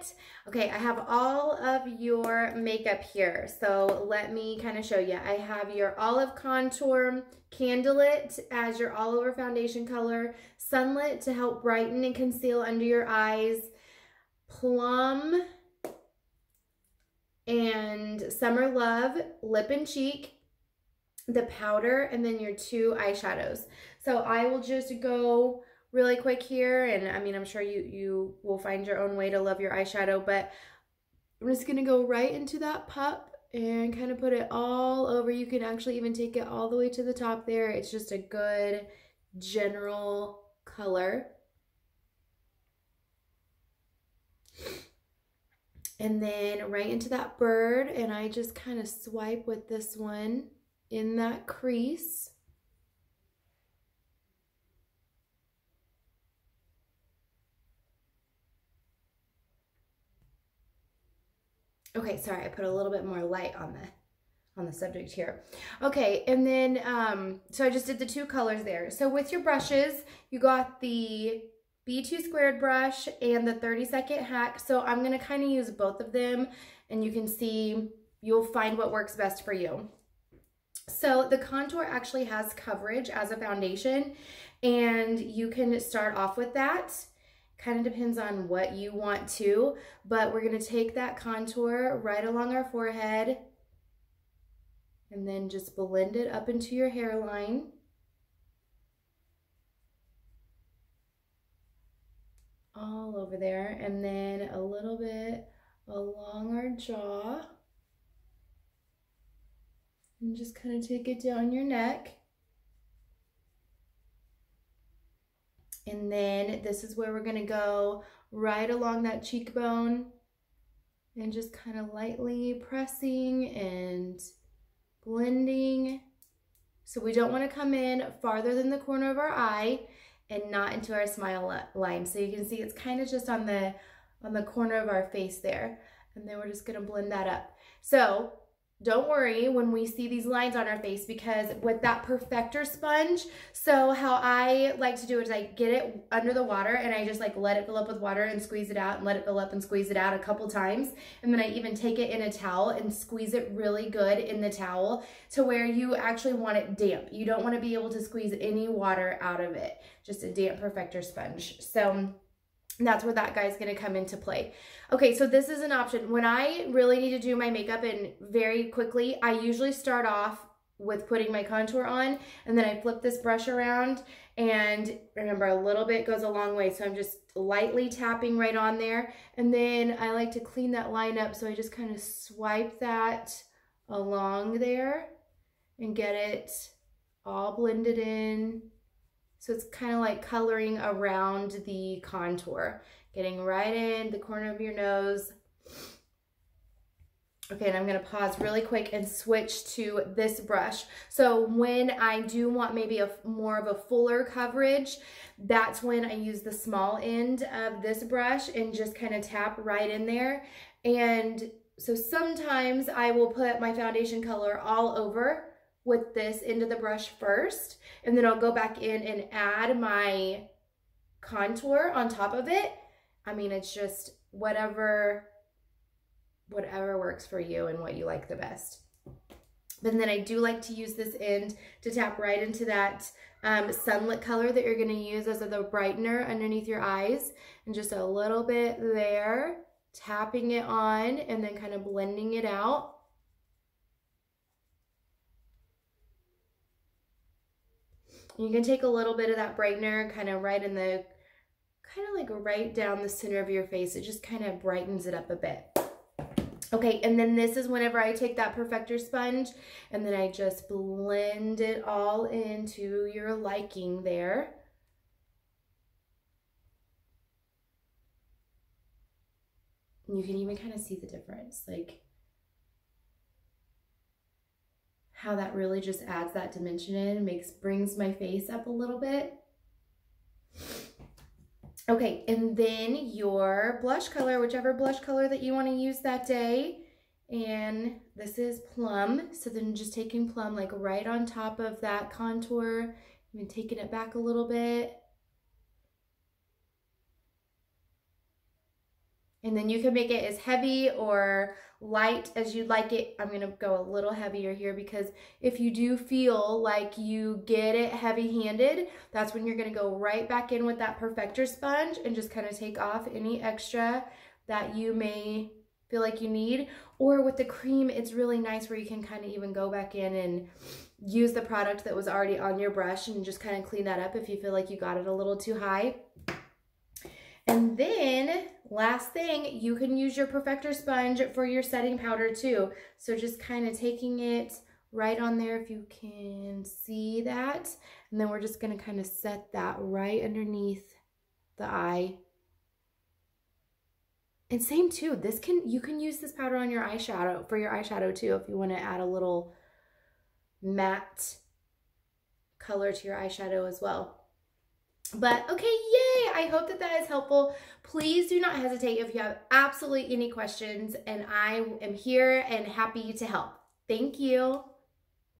Annette. Okay, I have all of your makeup here, so let me kind of show you. I have your Olive Contour Candlelit as your all over foundation color, Sunlit to help brighten and conceal under your eyes, Plum and Summer Love Lip and Cheek, the powder, and then your 2 eyeshadows. So I will just go really quick here, and I mean, I'm sure you will find your own way to love your eyeshadow, but I'm just gonna go right into that pup and kind of put it all over. You can actually even take it all the way to the top there. It's just a good general color. And then right into that bird, and I just kind of swipe with this one in that crease. Okay, sorry, I put a little bit more light on the subject here. Okay, and then, so I just did the 2 colors there. So with your brushes, you got the B2 squared brush and the 30-second hack. So I'm gonna kind of use both of them, and you can see, you'll find what works best for you. So the contour actually has coverage as a foundation, and you can start off with that. Kind of depends on what you want to, but we're going to take that contour right along our forehead and then just blend it up into your hairline. All over there, and then a little bit along our jaw. And just kind of take it down your neck. And then this is where we're gonna go right along that cheekbone and just kind of lightly pressing and blending. So we don't want to come in farther than the corner of our eye and not into our smile line. So you can see it's kind of just on the corner of our face there. And then we're just gonna blend that up. So don't worry when we see these lines on our face, because with that perfector sponge, so how I like to do it is I get it under the water and I just like let it fill up with water and squeeze it out and let it fill up and squeeze it out a couple times. And then I even take it in a towel and squeeze it really good in the towel to where you actually want it damp. You don't want to be able to squeeze any water out of it, just a damp perfector sponge. So that's where that guy's gonna come into play. Okay, so this is an option. When I really need to do my makeup and very quickly, I usually start off with putting my contour on, and then I flip this brush around, and remember, a little bit goes a long way, so I'm just lightly tapping right on there, and then I like to clean that line up, so I just kind of swipe that along there and get it all blended in. So it's kind of like coloring around the contour, getting right in the corner of your nose. Okay, and I'm gonna pause really quick and switch to this brush. So when I do want maybe more of a fuller coverage, that's when I use the small end of this brush and just kind of tap right in there. And so sometimes I will put my foundation color all over with this into the brush first, and then I'll go back in and add my contour on top of it. I mean, it's just whatever works for you and what you like the best. But then I do like to use this end to tap right into that sunlit color that you're gonna use as the brightener underneath your eyes, and just a little bit there, tapping it on and then kind of blending it out. You can take a little bit of that brightener kind of right in the, kind of like right down the center of your face. It just kind of brightens it up a bit. Okay, and then this is whenever I take that perfector sponge and then I just blend it all into your liking there. And you can even kind of see the difference, like how that really just adds that dimension in, brings my face up a little bit. Okay, and then your blush color, whichever blush color that you want to use that day. And this is Plum, so then just taking Plum like right on top of that contour, and taking it back a little bit. And then you can make it as heavy or light as you'd like it. I'm gonna go a little heavier here because if you do feel like you get it heavy-handed, that's when you're gonna go right back in with that perfector sponge and just kind of take off any extra that you may feel like you need. Or with the cream, it's really nice where you can kind of even go back in and use the product that was already on your brush and just kind of clean that up if you feel like you got it a little too high. And then last thing, you can use your perfector sponge for your setting powder too. So just kind of taking it right on there if you can see that. And then we're just going to kind of set that right underneath the eye. And same too, you can use this powder on your eyeshadow, for your eyeshadow too, if you want to add a little matte color to your eyeshadow as well. But okay, yay! I hope that that is helpful. Please do not hesitate if you have absolutely any questions, and I am here and happy to help. Thank you.